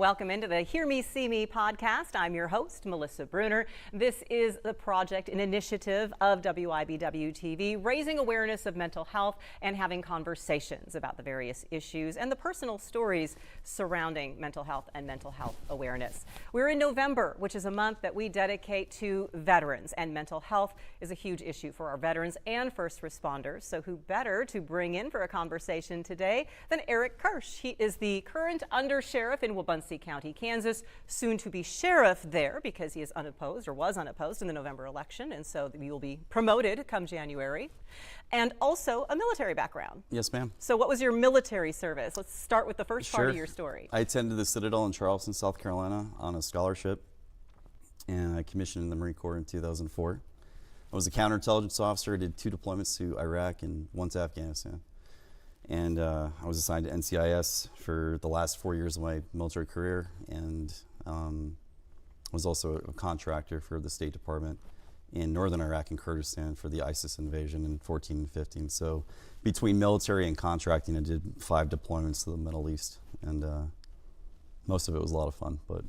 Welcome into the Hear Me, See Me podcast. I'm your host, Melissa Bruner. This is the project, an initiative of WIBW TV, raising awareness of mental health and having conversations about the various issues and the personal stories surrounding mental health and mental health awareness. We're in November, which is a month that we dedicate to veterans, and mental health is a huge issue for our veterans and first responders. So who better to bring in for a conversation today than Eric Kirsch. He is the current undersheriff in Wabunsee County, Kansas, soon to be sheriff there because he is unopposed or was unopposed in the November election, and so he will be promoted come January. And also a military background. Yes, ma'am. So what was your military service? Let's start with the first part of your story. I attended the Citadel in Charleston, South Carolina on a scholarship, and I commissioned in the Marine Corps in 2004. I was a counterintelligence officer. I did 2 deployments to Iraq and 1 to Afghanistan. And I was assigned to NCIS for the last 4 years of my military career, and was also a contractor for the State Department in northern Iraq and Kurdistan for the ISIS invasion in 14 and 15. So between military and contracting, I did 5 deployments to the Middle East, and most of it was a lot of fun. But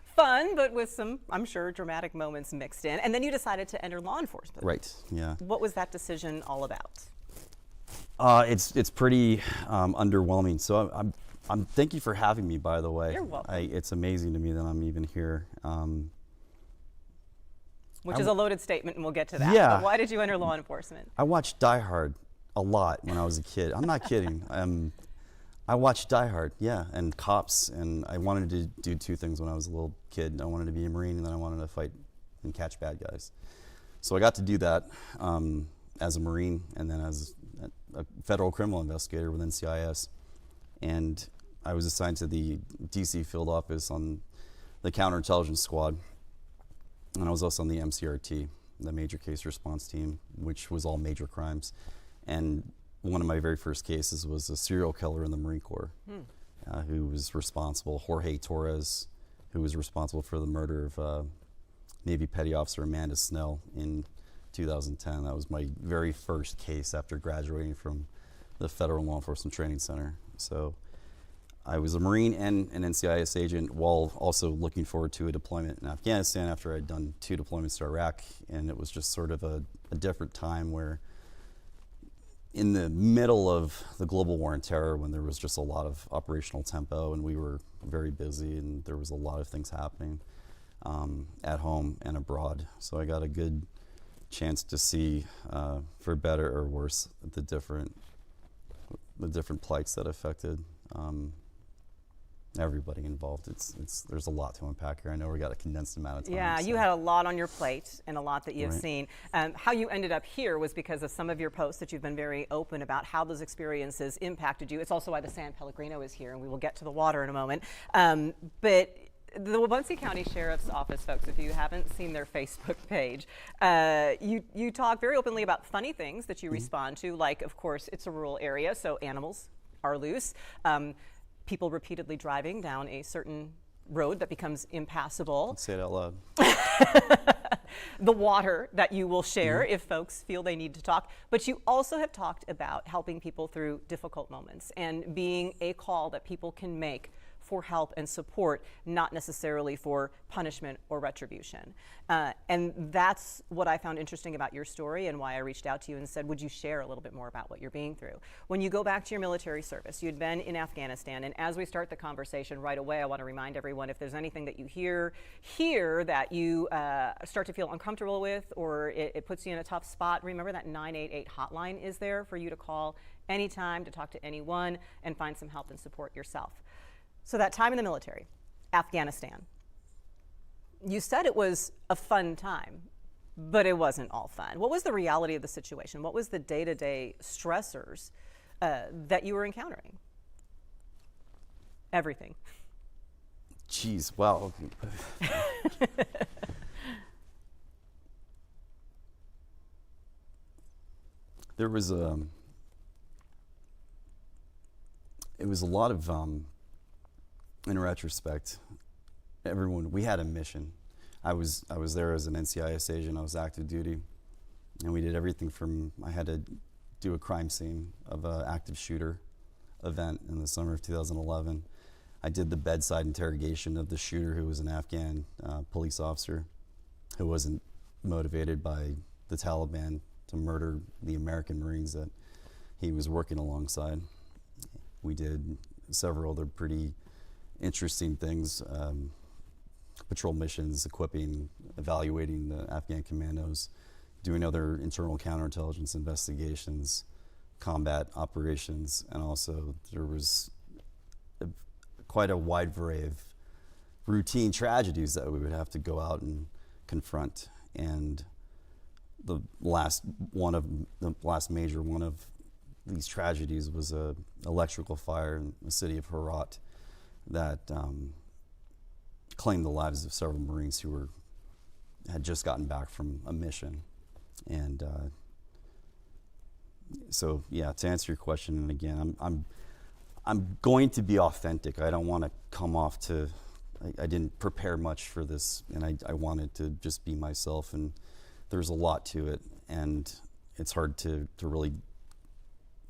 fun, but with some, I'm sure, dramatic moments mixed in. And then you decided to enter law enforcement. Right, yeah. What was that decision all about? It's pretty underwhelming. So I'm thank you for having me, by the way. You're welcome. It's amazing to me that I'm even here. Which is a loaded statement, and we'll get to that. Yeah. But why did you enter law enforcement? I watched Die Hard a lot when I was a kid. I'm not kidding. I watched Die Hard, yeah, and Cops, and I wanted to do 2 things when I was a little kid. I wanted to be a Marine, and then I wanted to fight and catch bad guys. So I got to do that as a Marine, and then as a federal criminal investigator with NCIS. And I was assigned to the DC field office on the counterintelligence squad. And I was also on the MCRT, the major case response team, which was all major crimes. And one of my very first cases was a serial killer in the Marine Corps who was responsible, Jorge Torres, who was responsible for the murder of Navy Petty Officer Amanda Snell in 2010. That was my very first case after graduating from the Federal Law Enforcement Training Center. So I was a Marine and an NCIS agent while also looking forward to a deployment in Afghanistan after I'd done 2 deployments to Iraq. And it was just sort of a different time where in the middle of the global war on terror, when there was just a lot of operational tempo and we were very busy and there was a lot of things happening at home and abroad. So I got a good chance to see, for better or worse, the different plights that affected everybody involved. There's a lot to unpack here. I know we got a condensed amount of time. Yeah, so. You had a lot on your plate and a lot that you've Right. seen. How you ended up here was because of some of your posts that you've been very open about how those experiences impacted you. It's also why the San Pellegrino is here, and we will get to the water in a moment. But the Wabunsee County Sheriff's Office, folks, if you haven't seen their Facebook page, you talk very openly about funny things that you respond to, like, of course, it's a rural area, so animals are loose. People repeatedly driving down a certain road that becomes impassable. Let's say it out loud. The water that you will share if folks feel they need to talk. But you also have talked about helping people through difficult moments and being a call that people can make for help and support, not necessarily for punishment or retribution. And that's what I found interesting about your story and why I reached out to you and said, would you share a little bit more about what you're being through? When you go back to your military service, you'd been in Afghanistan, and as we start the conversation right away, I want to remind everyone, if there's anything that you hear that you start to feel uncomfortable with, or it puts you in a tough spot, remember that 988 hotline is there for you to call anytime to talk to anyone and find some help and support yourself. So that time in the military, Afghanistan, you said it was a fun time, but it wasn't all fun. What was the reality of the situation? What was the day-to-day stressors that you were encountering? Everything. Jeez, wow. There was it was a lot of in retrospect, we had a mission. I was there as an NCIS agent. I was active duty, and we did everything from, I had to do a crime scene of an active shooter event in the summer of 2011. I did the bedside interrogation of the shooter, who was an Afghan police officer who wasn't motivated by the Taliban to murder the American Marines that he was working alongside. We did several other pretty interesting things, patrol missions, equipping, evaluating the Afghan commandos, doing other internal counterintelligence investigations, combat operations, and also there was quite a wide variety of routine tragedies that we would have to go out and confront. And the last major one of these tragedies was a electrical fire in the city of Herat that claimed the lives of several Marines who had just gotten back from a mission. And so, yeah, to answer your question, and again, I'm going to be authentic. I don't want to come off to, I didn't prepare much for this, and I wanted to just be myself, and there's a lot to it, and it's hard to really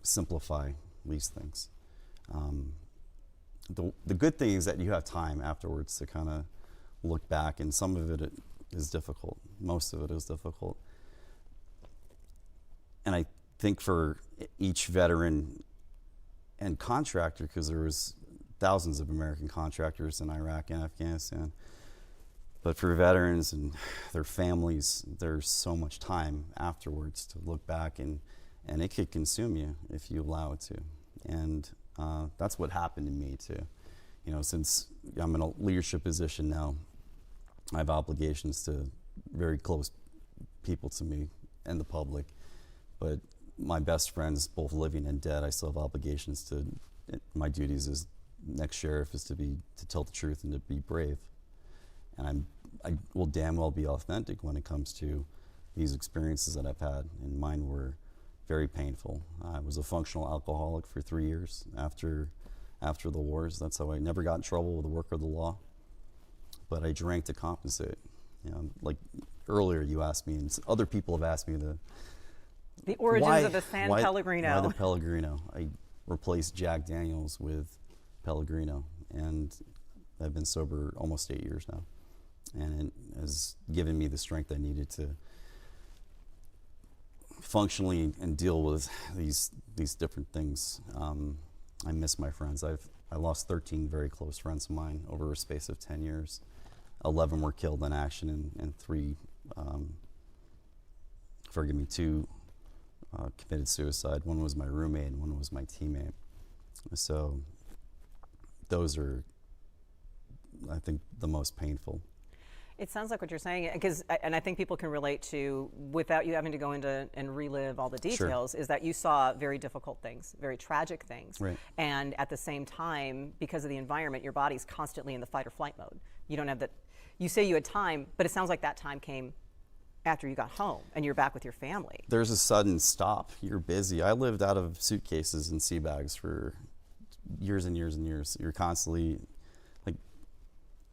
simplify these things. The good thing is that you have time afterwards to kind of look back, and some of it is difficult. Most of it is difficult. And I think for each veteran and contractor, because there was thousands of American contractors in Iraq and Afghanistan, but for veterans and their families, there's so much time afterwards to look back, and it could consume you if you allow it to. And that's what happened to me too. You know, since I'm in a leadership position now, I have obligations to very close people to me and the public. But my best friends, both living and dead, I still have obligations to. My duties as next sheriff is to tell the truth and to be brave. And I will damn well be authentic when it comes to these experiences that I've had, and mine were very painful. I was a functional alcoholic for 3 years after the wars. That's how I never got in trouble with the work of the law. But I drank to compensate. You know, like earlier you asked me, and other people have asked me the origins of the San Pellegrino. Why the Pellegrino? I replaced Jack Daniels with Pellegrino, and I've been sober almost 8 years now. And it has given me the strength I needed to functionally and deal with these different things. I miss my friends. I lost 13 very close friends of mine over a space of 10 years. 11 were killed in action, and 3, two committed suicide. One was my roommate, and one was my teammate. So those are, I think, the most painful. It sounds like what you're saying, and I think people can relate to, without you having to go into and relive all the details, sure, is that you saw very difficult things, very tragic things. Right. And at the same time, because of the environment, your body's constantly in the fight or flight mode. You don't have that, you say you had time, but it sounds like that time came after you got home and you're back with your family. There's a sudden stop. You're busy. I lived out of suitcases and sea bags for years and years and years. You're constantly,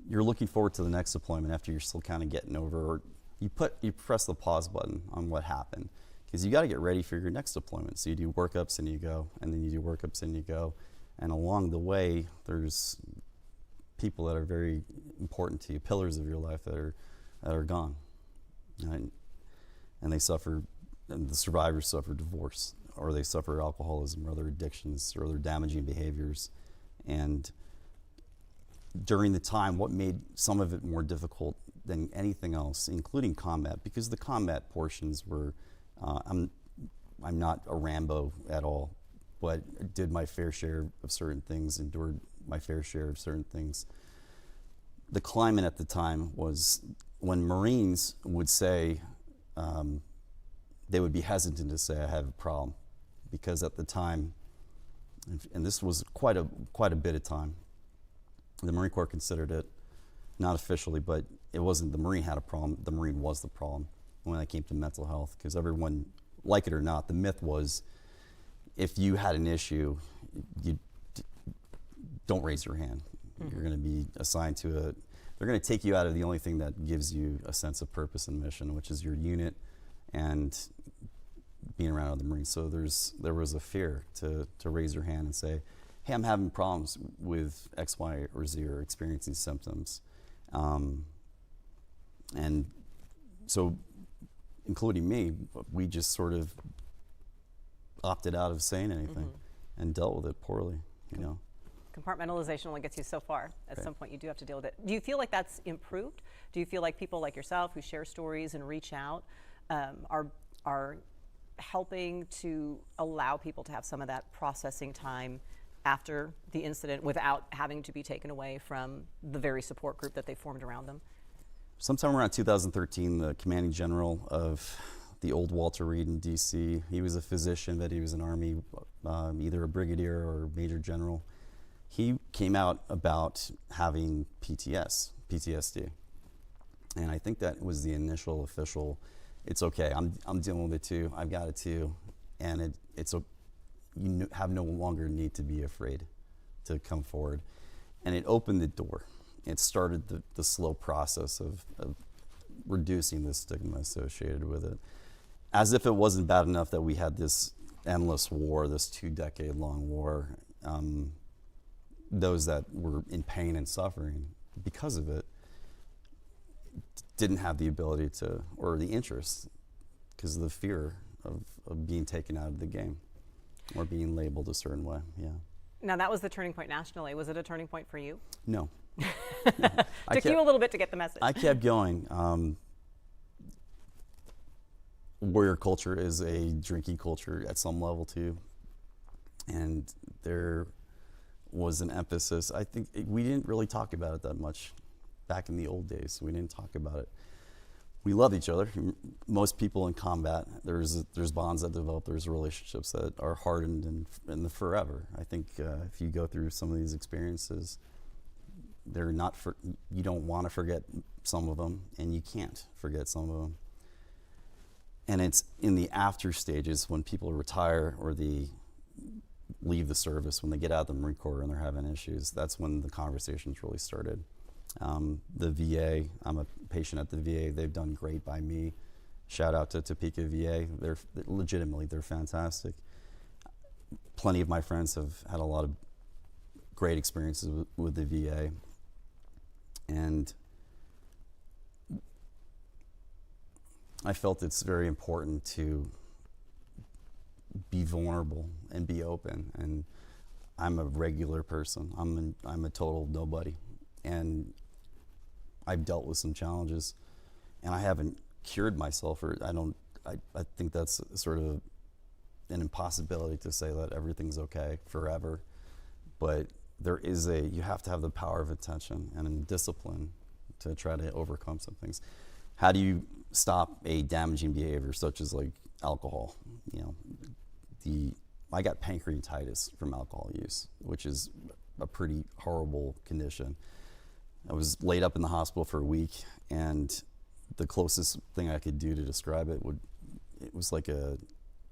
you're looking forward to the next deployment after you're still kind of getting over, or you press the pause button on what happened, because you got to get ready for your next deployment. So you do workups and you go, and then you do workups and you go, and along the way there's people that are very important to you, pillars of your life that are gone, and they suffer, and the survivors suffer divorce, or they suffer alcoholism or other addictions or other damaging behaviors. And during the time, what made some of it more difficult than anything else, including combat, because the combat portions were, I'm not a Rambo at all, but did my fair share of certain things, endured my fair share of certain things. The climate at the time was, when Marines would say, they would be hesitant to say, I have a problem, because at the time, and this was quite a bit of time, the Marine Corps considered it, not officially, but it wasn't the Marine had a problem, the Marine was the problem when it came to mental health, because everyone, like it or not, the myth was, if you had an issue, you don't raise your hand. Mm-hmm. You're going to be assigned to they're going to take you out of the only thing that gives you a sense of purpose and mission, which is your unit and being around other Marines. So there was a fear to raise your hand and say, hey, I'm having problems with X, Y, or Z, or experiencing symptoms. And so, including me, we just sort of opted out of saying anything and dealt with it poorly, you know. Compartmentalization only gets you so far. At Right. some point, you do have to deal with it. Do you feel like that's improved? Do you feel like people like yourself who share stories and reach out are helping to allow people to have some of that processing time after the incident without having to be taken away from the very support group that they formed around them? Sometime around 2013, the commanding general of the old Walter Reed in D.C., he was a physician, but he was an Army, either a brigadier or major general. He came out about having PTSD. And I think that was the initial official, it's okay, I'm dealing with it too, I've got it too. And you have no longer need to be afraid to come forward. And it opened the door. It started the slow process of reducing the stigma associated with it. As if it wasn't bad enough that we had this endless war, this 2-decade-long war. Those that were in pain and suffering because of it didn't have the ability to, or the interest, because of the fear of being taken out of the game or being labeled a certain way, yeah. Now, that was the turning point nationally. Was it a turning point for you? No. Took you a little bit to get the message. I kept going. Warrior culture is a drinking culture at some level too. And there was an emphasis. I think we didn't really talk about it that much back in the old days. We didn't talk about it. We love each other. Most people in combat, there's bonds that develop, there's relationships that are hardened in the forever. I think if you go through some of these experiences, you don't want to forget some of them, and you can't forget some of them. And it's in the after stages when people retire or they leave the service, when they get out of the Marine Corps and they're having issues, that's when the conversations really started. The VA, I'm a patient at the VA, they've done great by me. Shout out to Topeka VA, they're fantastic. Plenty of my friends have had a lot of great experiences with the VA. And I felt it's very important to be vulnerable and be open. And I'm a regular person. I'm a total nobody. And I've dealt with some challenges, and I haven't cured myself, or I think that's sort of an impossibility to say that everything's okay forever. But you have to have the power of attention and discipline to try to overcome some things. How do you stop a damaging behavior such as like alcohol? You know, I got pancreatitis from alcohol use, which is a pretty horrible condition. I was laid up in the hospital for a week, and the closest thing I could do to describe it was like a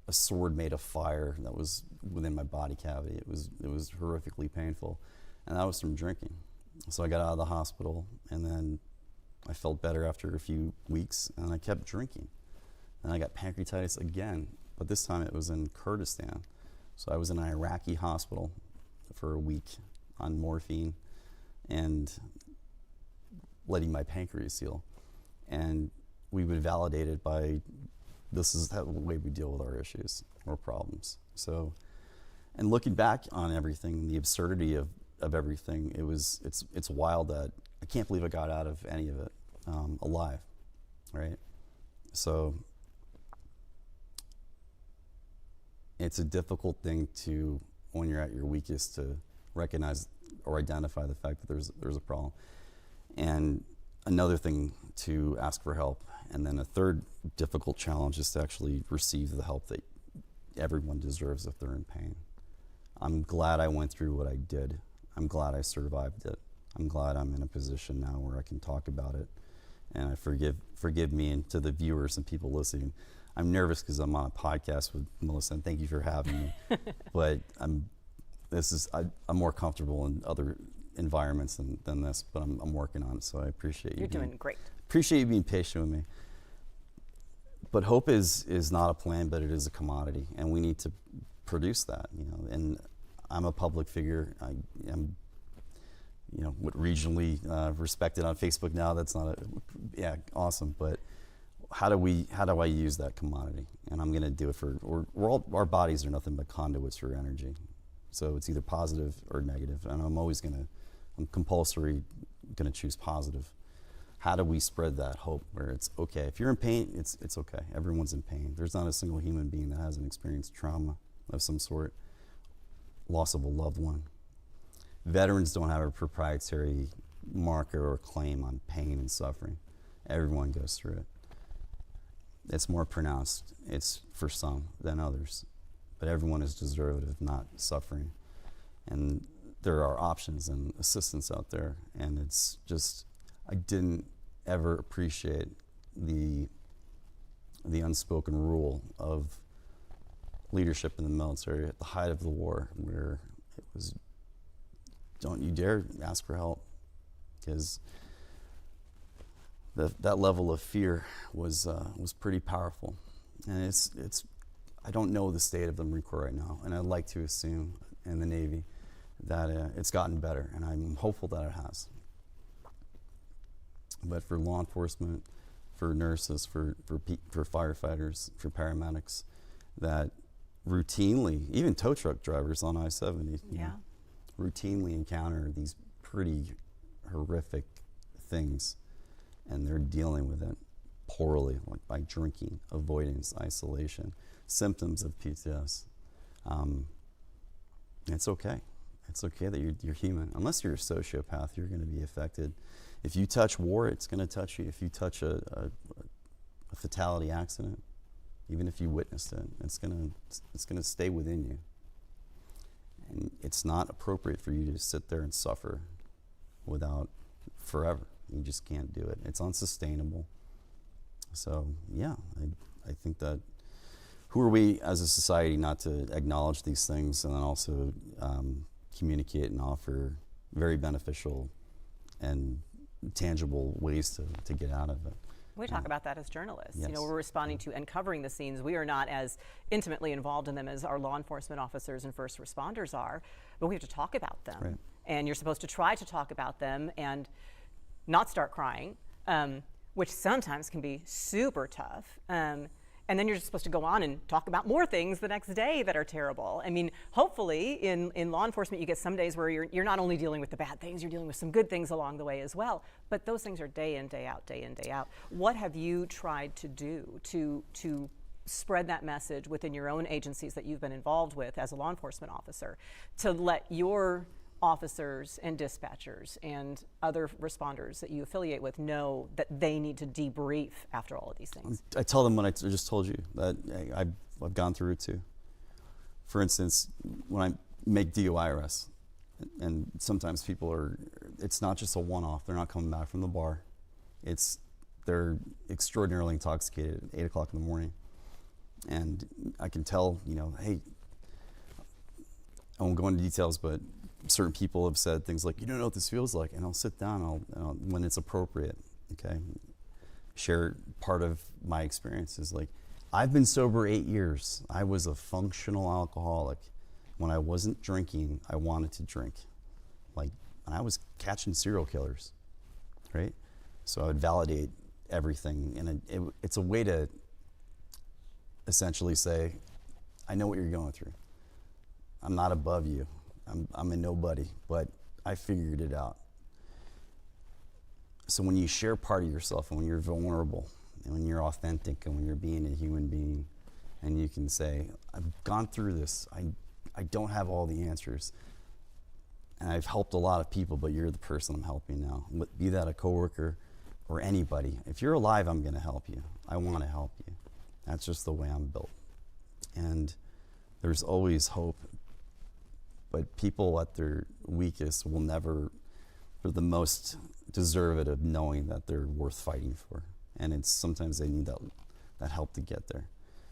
sword made of fire that was within my body cavity. It was horrifically painful, and that was from drinking. So I got out of the hospital, and then I felt better after a few weeks, and I kept drinking. And I got pancreatitis again, but this time it was in Kurdistan. So I was in an Iraqi hospital for a week on morphine and letting my pancreas heal. And we would validate it by, this is the way we deal with our issues or problems. So, and looking back on everything, the absurdity of everything, it's wild that I can't believe I got out of any of it alive, right? So it's a difficult thing to, when you're at your weakest, to recognize or identify the fact that there's a problem. And another thing, to ask for help. And then a third difficult challenge is to actually receive the help that everyone deserves if they're in pain. I'm glad I went through what I did. I'm glad I survived it. I'm glad I'm in a position now where I can talk about it. And I forgive me, and to the viewers and people listening, I'm nervous because I'm on a podcast with Melissa, and thank you for having me. But I'm more comfortable in other environments than this, but I'm working on it, so I appreciate you. You're doing great. Appreciate you being patient with me. But hope is not a plan, but it is a commodity, and we need to produce that, you know. And I'm a public figure. I am, what regionally respected on Facebook now. That's not awesome. But how do I use that commodity? And I'm going to do it our bodies are nothing but conduits for energy. So it's either positive or negative. And I'm compulsory going to choose positive. How do we spread that hope where it's okay? If you're in pain, it's okay. Everyone's in pain. There's not a single human being that hasn't experienced trauma of some sort, loss of a loved one. Veterans don't have a proprietary marker or claim on pain and suffering. Everyone goes through it. It's more pronounced, it's for some than others, but everyone is deserving of not suffering. And there are options and assistance out there, and it's just, I didn't ever appreciate the unspoken rule of leadership in the military at the height of the war, where it was, don't you dare ask for help, because that level of fear was pretty powerful. And it's I don't know the state of the Marine Corps right now, and I'd like to assume in the Navy that it's gotten better, and I'm hopeful that it has. But for law enforcement, for nurses, for firefighters, for paramedics, that routinely, even tow truck drivers on I-70, routinely encounter these pretty horrific things, and they're dealing with it poorly, like by drinking, avoidance, isolation, symptoms of PTS. It's okay. It's okay that you're human. Unless you're a sociopath, you're going to be affected. If you touch war, it's going to touch you. If you touch a fatality accident, even if you witnessed it, it's going to stay within you. And it's not appropriate for you to sit there and suffer forever. You just can't do it. It's unsustainable. So yeah, I think that who are we as a society not to acknowledge these things and then also communicate and offer very beneficial and tangible ways to get out of it. We talk about that as journalists. Yes. We're responding to and covering the scenes. We are not as intimately involved in them as our law enforcement officers and first responders are, but we have to talk about them. Right. And you're supposed to try to talk about them and not start crying, which sometimes can be super tough. And then you're just supposed to go on and talk about more things the next day that are terrible. I mean, hopefully in law enforcement, you get some days where you're not only dealing with the bad things, you're dealing with some good things along the way as well. But those things are day in, day out, day in, day out. What have you tried to do to spread that message within your own agencies that you've been involved with as a law enforcement officer, to let your officers and dispatchers and other responders that you affiliate with know that they need to debrief after all of these things? I tell them what I just told you, that I've gone through it too. For instance, when I make DUI arrests, and sometimes it's not just a one-off, they're not coming back from the bar. They're extraordinarily intoxicated at 8 o'clock in the morning. And I can tell, hey, I won't go into details, but certain people have said things like, you don't know what this feels like, and I'll sit down when it's appropriate, okay? Share part of my experiences. Like, I've been sober 8 years. I was a functional alcoholic. When I wasn't drinking, I wanted to drink. And I was catching serial killers, right? So I would validate everything, and it's a way to essentially say, I know what you're going through. I'm not above you. I'm a nobody, but I figured it out. So when you share part of yourself, and when you're vulnerable, and when you're authentic, and when you're being a human being, and you can say, I've gone through this, I don't have all the answers, and I've helped a lot of people, but you're the person I'm helping now. Be that a coworker or anybody. If you're alive, I'm going to help you. I want to help you. That's just the way I'm built. And there's always hope. But people at their weakest will never, for the most deserved of knowing that they're worth fighting for. And sometimes they need that help to get there,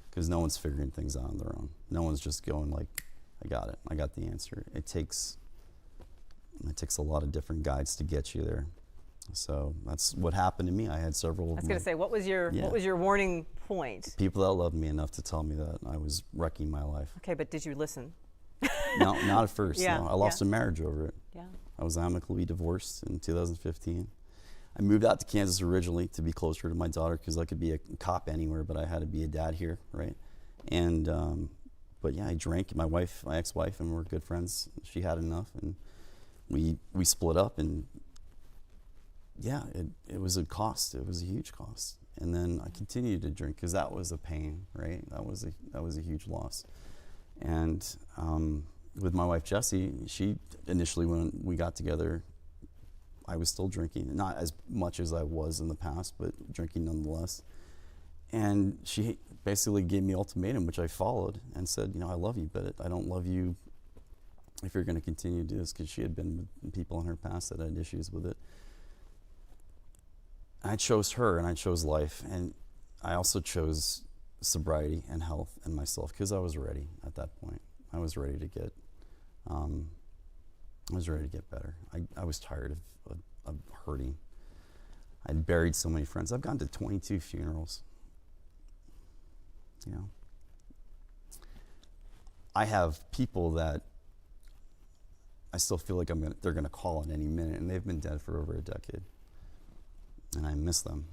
because no one's figuring things out on their own. No one's just going like, I got it, I got the answer. It takes a lot of different guides to get you there. So that's what happened to me. I had several. I was going to say, what was your warning point? People that loved me enough to tell me that I was wrecking my life. Okay, but did you listen? No, not at first. Yeah, No. I lost yeah. a marriage over it. Yeah. I was amicably divorced in 2015. I moved out to Kansas originally to be closer to my daughter because I could be a cop anywhere, but I had to be a dad here, right? And but yeah, I drank. My wife, my ex-wife, and we're good friends. She had enough, and we split up. And yeah, it was a cost. It was a huge cost. And then I continued to drink because that was a pain, right? That was a huge loss. And with my wife Jessie, she initially, when we got together, I was still drinking, not as much as I was in the past, but drinking nonetheless. And she basically gave me an ultimatum, which I followed, and said, I love you, but I don't love you if you're going to continue to do this, because she had been with people in her past that had issues with it. I chose her, and I chose life, and I also chose sobriety and health and myself because I was ready at that point. I was ready to get better. I was tired of hurting. I'd buried so many friends. I've gone to 22 funerals. I have people that I still feel like they're gonna call at any minute, and they've been dead for over a decade, and I miss them.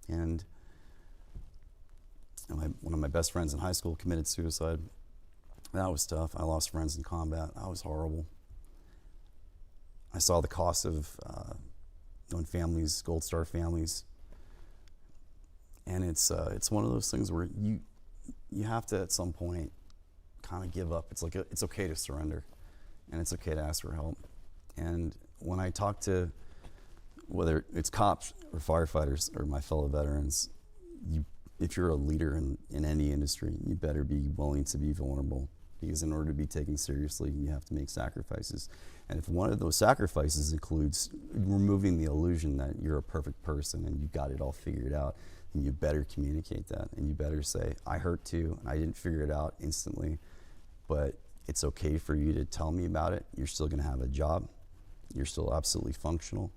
And one of my best friends in high school committed suicide. That was tough. I lost friends in combat. That was horrible. I saw the cost of when families, Gold Star families, and it's one of those things where you have to at some point kind of give up. It's okay to surrender, and it's okay to ask for help. And when I talk to, whether it's cops or firefighters or my fellow veterans, if you're a leader in any industry, you better be willing to be vulnerable, because in order to be taken seriously, you have to make sacrifices. And if one of those sacrifices includes removing the illusion that you're a perfect person and you've got it all figured out, then you better communicate that, and you better say, I hurt too, and I didn't figure it out instantly, but it's okay for you to tell me about it. You're still gonna have a job. You're still absolutely functional.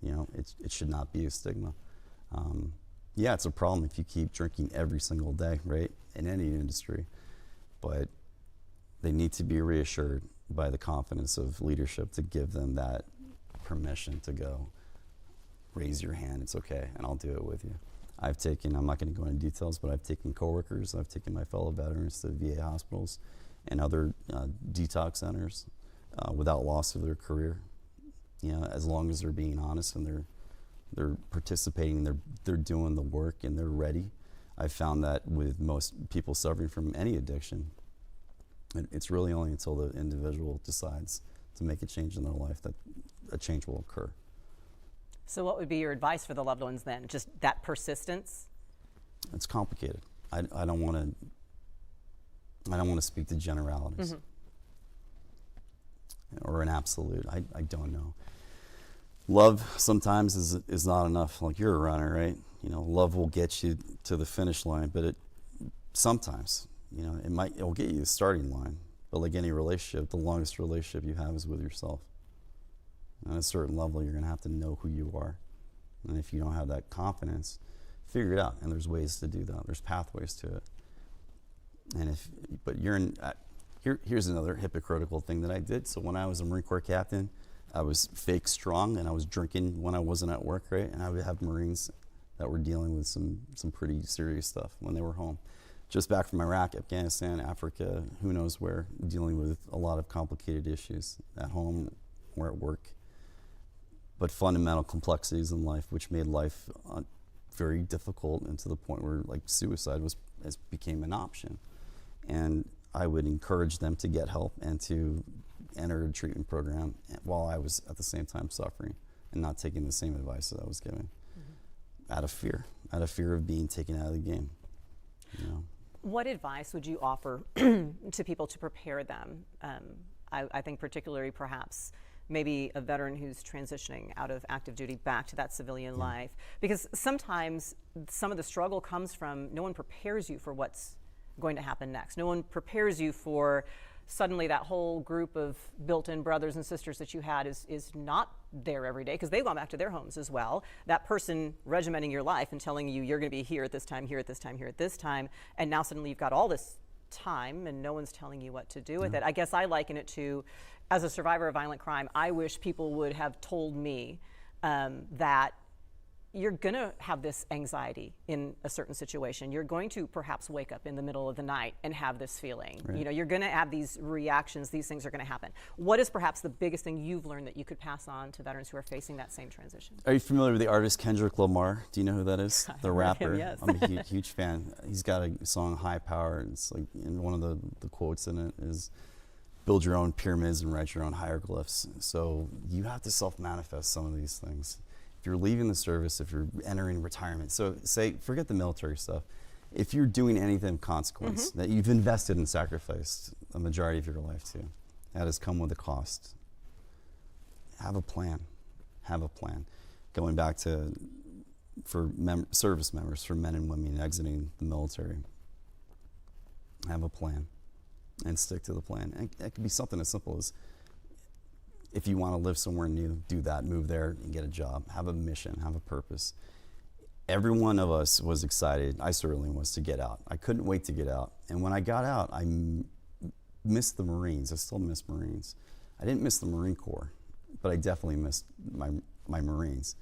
It should not be a stigma. Yeah, it's a problem if you keep drinking every single day, right, in any industry, but they need to be reassured by the confidence of leadership to give them that permission to go, raise your hand, it's okay, and I'll do it with you. I'm not going to go into details, but I've taken coworkers, I've taken my fellow veterans to VA hospitals and other detox centers without loss of their career, as long as they're being honest and they're participating, they're doing the work, and they're ready. I've found that with most people suffering from any addiction, it's really only until the individual decides to make a change in their life that a change will occur. So what would be your advice for the loved ones then? Just that persistence? It's complicated. I don't want to speak to generalities or an absolute. I don't know. Love sometimes is not enough. Like, you're a runner, right? Love will get you to the finish line, but sometimes, it will get you to the starting line. But like any relationship, the longest relationship you have is with yourself. And at a certain level, you're going to have to know who you are. And if you don't have that confidence, figure it out. And there's ways to do that. There's pathways to it. And here's another hypocritical thing that I did. So when I was a Marine Corps captain, I was fake strong, and I was drinking when I wasn't at work, right? And I would have Marines that were dealing with some pretty serious stuff when they were home. Just back from Iraq, Afghanistan, Africa, who knows where, dealing with a lot of complicated issues at home or at work. But fundamental complexities in life, which made life very difficult, and to the point where suicide became an option. And I would encourage them to get help and to enter a treatment program while I was at the same time suffering and not taking the same advice that I was giving, out of fear of being taken out of the game. What advice would you offer to people to prepare them? I think particularly perhaps maybe a veteran who's transitioning out of active duty back to that civilian life, because sometimes some of the struggle comes from no one prepares you for what's going to happen next. No one prepares you for suddenly that whole group of built-in brothers and sisters that you had is not there every day, because they've gone back to their homes as well. That person regimenting your life and telling you you're going to be here at this time, here at this time, here at this time, and now suddenly you've got all this time and no one's telling you what to do with it. I guess I liken it to, as a survivor of violent crime, I wish people would have told me that you're going to have this anxiety in a certain situation. You're going to perhaps wake up in the middle of the night and have this feeling. Right. You know, you're going to have these reactions. These things are going to happen. What is perhaps the biggest thing you've learned that you could pass on to veterans who are facing that same transition? Are you familiar with the artist Kendrick Lamar? Do you know who that is? The rapper. Him, yes. I'm a huge fan. He's got a song, High Power, and it's like, and one of the quotes in it is, build your own pyramids and write your own hieroglyphs. So you have to self-manifest some of these things. If you're leaving the service, if you're entering retirement, so say, forget the military stuff. If you're doing anything of consequence that you've invested and sacrificed a majority of your life to, that has come with a cost. Have a plan. Have a plan. Going back to, for service members, for men and women exiting the military, have a plan and stick to the plan. And it could be something as simple as, if you want to live somewhere new, do that, move there and get a job, have a mission, have a purpose. Every one of us was excited, I certainly was, to get out. I couldn't wait to get out. And when I got out, I missed the Marines. I still miss Marines. I didn't miss the Marine Corps, but I definitely missed my Marines.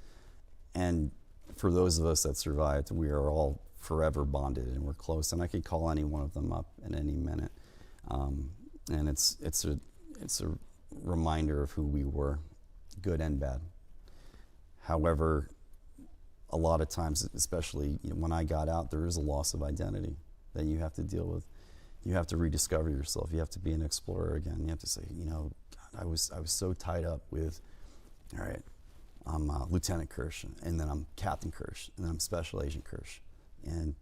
And for those of us that survived, we are all forever bonded and we're close. And I could call any one of them up at any minute. And it's a reminder of who we were, good and bad. However, a lot of times, especially when I got out, there is a loss of identity that you have to deal with. You have to rediscover yourself. You have to be an explorer again. You have to say, you know, God, I was so tied up with, all right, I'm Lieutenant Kirsch, and then I'm Captain Kirsch, and then I'm Special Agent Kirsch, and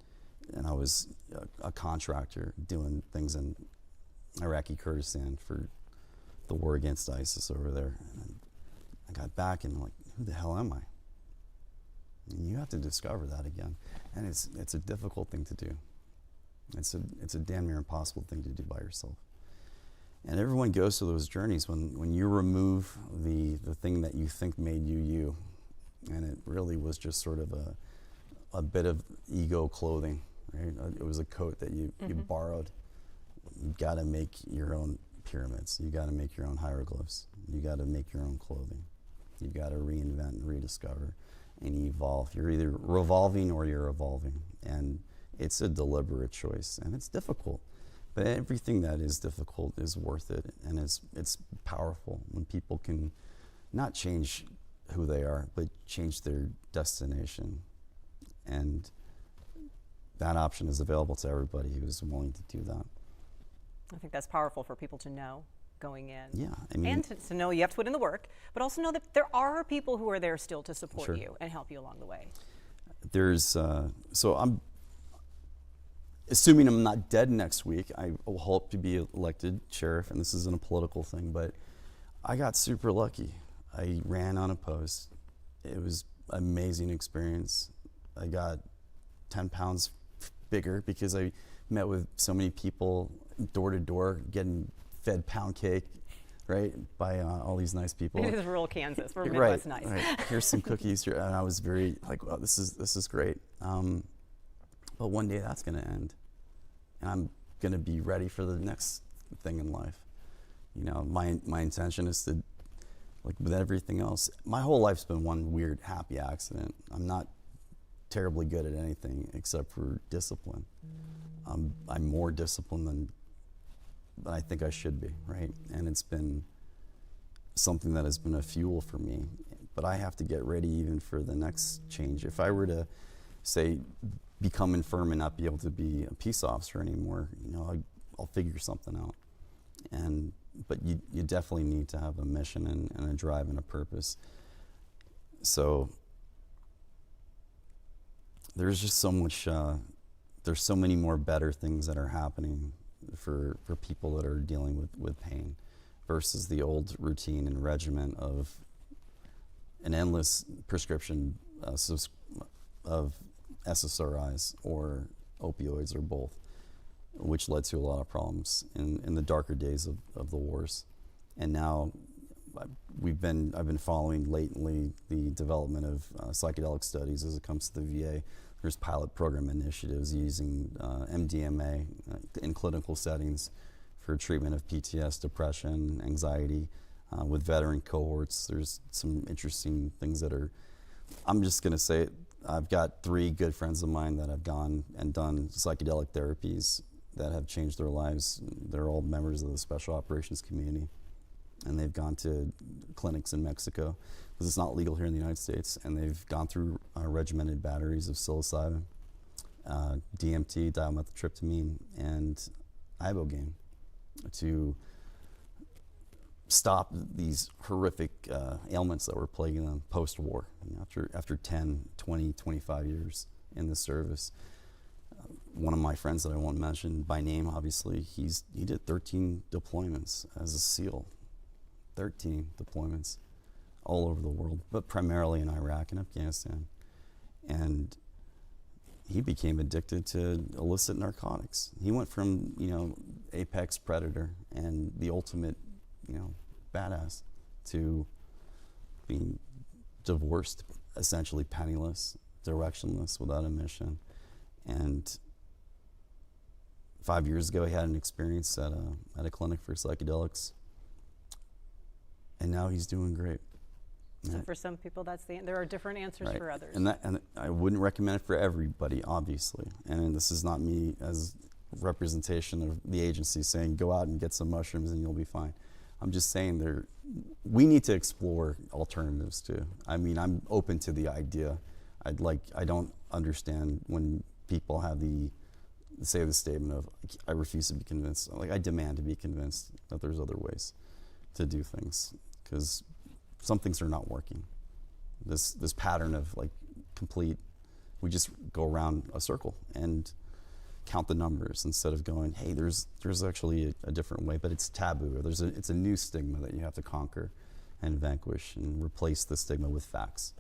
I was a contractor doing things in Iraqi Kurdistan for the war against ISIS over there. And I got back and I'm like, who the hell am I? And you have to discover that again. And it's a difficult thing to do. It's a damn near impossible thing to do by yourself. And everyone goes through those journeys when you remove the thing that you think made you you. And it really was just sort of a bit of ego clothing, right? It was a coat that you borrowed. You gotta make your own pyramids. You got to make your own hieroglyphs. You got to make your own clothing. You got to reinvent and rediscover and evolve. You're either revolving or you're evolving, and it's a deliberate choice, and it's difficult. But everything that is difficult is worth it, and it's powerful when people can not change who they are, but change their destination. And that option is available to everybody who is willing to do that. I think that's powerful for people to know going in. Yeah, I mean, and to know you have to put in the work, but also know that there are people who are there still to support Sure. you and help you along the way. There's, so I'm assuming I'm not dead next week. I will hope to be elected sheriff, and this isn't a political thing, but I got super lucky. I ran unopposed. It was an amazing experience. I got 10 pounds bigger because I met with so many people door to door, getting fed pound cake, right, by all these nice people. It is rural Kansas. We're Midwest nice. Right. Here's some cookies, and I was very like, wow, this is great. But one day that's going to end, and I'm going to be ready for the next thing in life. You know, my intention is to, like with everything else, my whole life's been one weird happy accident. I'm not terribly good at anything except for discipline. I'm more disciplined than I think I should be, right? And it's been something that has been a fuel for me. But I have to get ready even for the next change. If I were to, say, become infirm and not be able to be a peace officer anymore, you know, I'll figure something out. But you definitely need to have a mission and a drive and a purpose. So there's just so much, there's so many more better things that are happening for people that are dealing with pain versus the old routine and regimen of an endless prescription of SSRIs or opioids or both, which led to a lot of problems in the darker days of the wars. And now I've been following lately the development of psychedelic studies as it comes to the VA. There's pilot program initiatives using MDMA in clinical settings for treatment of PTS, depression, anxiety. With veteran cohorts, there's some interesting things that are, I'm just going to say it, I've got 3 good friends of mine that have gone and done psychedelic therapies that have changed their lives. They're all members of the special operations community, and they've gone to clinics in Mexico because it's not legal here in the United States, and they've gone through regimented batteries of psilocybin, DMT, dimethyltryptamine, and ibogaine to stop these horrific ailments that were plaguing them post-war, after 10, 20, 25 years in the service. One of my friends that I won't mention by name, obviously, he did 13 deployments as a SEAL. 13 deployments all over the world, but primarily in Iraq and Afghanistan. And he became addicted to illicit narcotics. He went from, apex predator and the ultimate, badass to being divorced, essentially penniless, directionless, without a mission. And 5 years ago, he had an experience at a clinic for psychedelics, and now he's doing great. So for some people, that's there are different answers right. for others. And I wouldn't recommend it for everybody, obviously. And this is not me as representation of the agency saying go out and get some mushrooms and you'll be fine. I'm just saying we need to explore alternatives too. I mean, I'm open to the idea. I don't understand when people have the statement of I refuse to be convinced. Like, I demand to be convinced that there's other ways to do things, because some things are not working. This pattern of we just go around a circle and count the numbers instead of going, hey, there's actually a different way, but it's taboo, or it's a new stigma that you have to conquer and vanquish and replace the stigma with facts.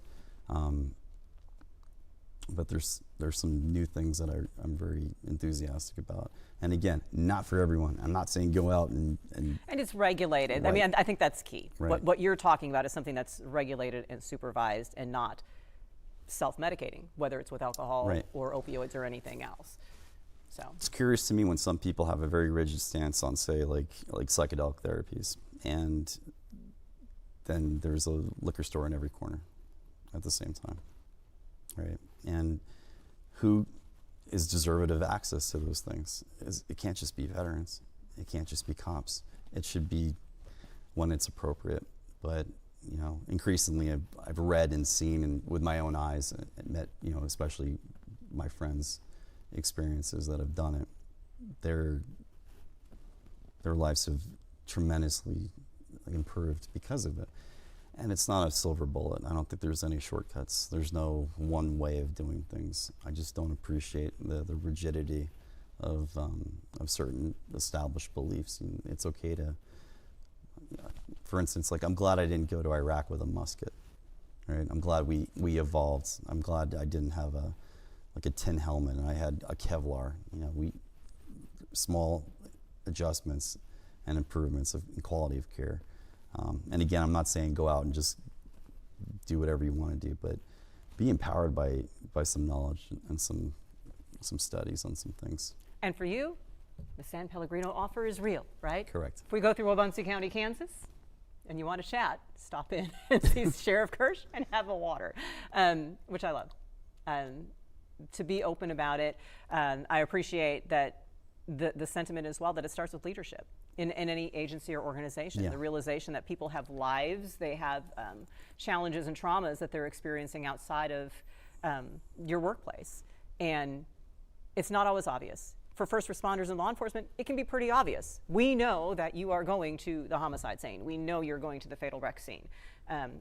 But there's some new things that I'm very enthusiastic about. And again, not for everyone. I'm not saying go out and it's regulated. Right. I mean, I think that's key. Right. What you're talking about is something that's regulated and supervised and not self-medicating, whether it's with alcohol right. or opioids or anything else. So it's curious to me when some people have a very rigid stance on, say, like psychedelic therapies, and then there's a liquor store in every corner at the same time, right? And who is deserving of access to those things? It can't just be veterans. It can't just be cops. It should be when it's appropriate. But increasingly I've read and seen, and with my own eyes, and met, especially my friends' experiences that have done it. Their lives have tremendously improved because of it. And it's not a silver bullet. I don't think there's any shortcuts. There's no one way of doing things. I just don't appreciate the rigidity of certain established beliefs. And it's okay to, for instance, I'm glad I didn't go to Iraq with a musket. Right? I'm glad we evolved. I'm glad I didn't have a tin helmet and I had a Kevlar. Small adjustments and improvements in quality of care. And again, I'm not saying go out and just do whatever you want to do, but be empowered by some knowledge and some studies on some things. And for you, the San Pellegrino offer is real, right? Correct. If we go through Wabunsee County, Kansas, and you want to chat, stop in and see Sheriff Kirsch and have a water, which I love. To be open about it, I appreciate that the sentiment as well that it starts with leadership in any agency or organization. Yeah. The realization that people have lives, they have challenges and traumas that they're experiencing outside of your workplace. And it's not always obvious. For first responders and law enforcement, it can be pretty obvious. We know that you are going to the homicide scene. We know you're going to the fatal wreck scene.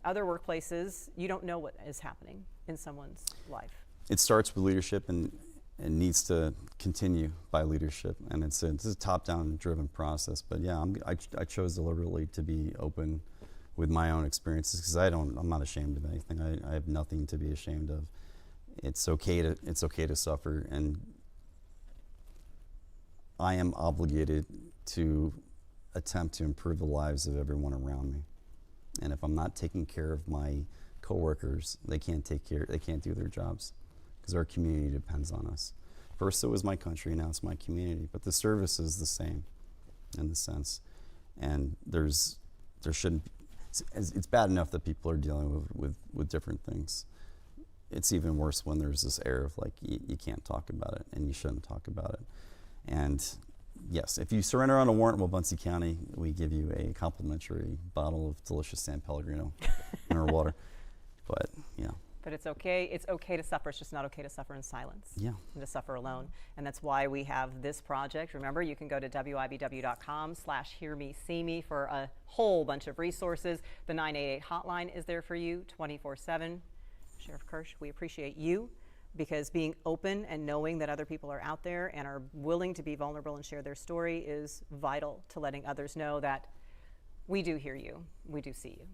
Other workplaces, you don't know what is happening in someone's life. It starts with leadership and needs to continue by leadership, and it's a top-down driven process. But yeah, I chose deliberately to be open with my own experiences because I'm not ashamed of anything. I have nothing to be ashamed of. It's okay to suffer, and I am obligated to attempt to improve the lives of everyone around me. And if I'm not taking care of my coworkers, they can't do their jobs. because our community depends on us. First it was my country, now it's my community, but the service is the same in the sense. And there shouldn't be, it's bad enough that people are dealing with different things. It's even worse when there's this air of like, you can't talk about it and you shouldn't talk about it. And yes, if you surrender on a warrant in Wabaunsee County, we give you a complimentary bottle of delicious San Pellegrino mineral water. But yeah. But it's okay. It's okay to suffer. It's just not okay to suffer in silence. Yeah. And to suffer alone. And that's why we have this project. Remember, you can go to wibw.com/hearmeseeme for a whole bunch of resources. The 988 hotline is there for you 24/7. Sheriff Kirsch, we appreciate you, because being open and knowing that other people are out there and are willing to be vulnerable and share their story is vital to letting others know that we do hear you, we do see you.